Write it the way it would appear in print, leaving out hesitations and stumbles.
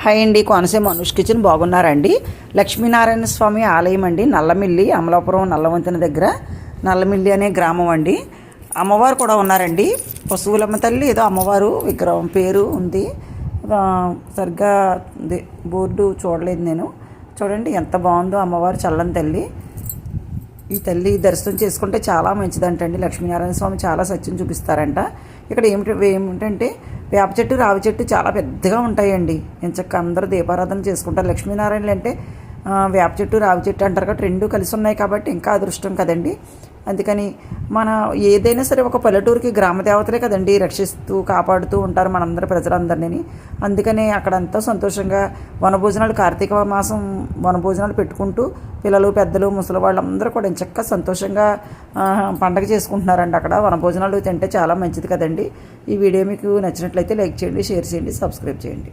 Hi అండి, Konaseema Anush kitchen బాగున్నారండి. లక్ష్మీనారాయణ స్వామి ఆలయం అండి, నల్లమిల్లి, అమలాపురం నల్లవంతెన దగ్గర నల్లమిల్లి అనే గ్రామం అండి. అమ్మవారు కూడా ఉన్నారండి. పశువులమ్మ తల్లి ఏదో అమ్మవారు విగ్రహం పేరు ఉంది. సరిగ్గా బోర్డు చూడలేదు నేను. చూడండి ఎంత బాగుందో అమ్మవారు, చల్లని తల్లి. ఈ తల్లి దర్శనం చేసుకుంటే చాలా మంచిదంటండి. లక్ష్మీనారాయణ స్వామి చాలా సత్యం చూపిస్తారంట. ఇక్కడ ఏమిటంటే వేప చెట్టు, రావి చెట్టు చాలా పెద్దగా ఉంటాయండి. ఎంచక్క అందరూ దీపారాధన చేసుకుంటారు. లక్ష్మీనారాయణలు అంటే వేప చెట్టు, రావి చెట్టు అంటారు కాబట్టి రెండు కలిసి ఉన్నాయి కాబట్టి ఇంకా అదృష్టం కదండి. అందుకని మన ఏదైనా సరే ఒక పల్లెటూరుకి గ్రామ దేవతలే కదండి రక్షిస్తూ కాపాడుతూ ఉంటారు మనందరి ప్రజలందరినీ. అందుకని అక్కడంతా సంతోషంగా వనభోజనాలు, కార్తీక మాసం వనభోజనాలు పెట్టుకుంటూ పిల్లలు, పెద్దలు, ముసలి వాళ్ళందరూ కూడా చక్కగా సంతోషంగా పండగ చేసుకుంటున్నారండి. అక్కడ వనభోజనాలు తింటే చాలా మంచిది కదండి. ఈ వీడియో మీకు నచ్చినట్లయితే లైక్ చేయండి, షేర్ చేయండి, సబ్స్క్రైబ్ చేయండి.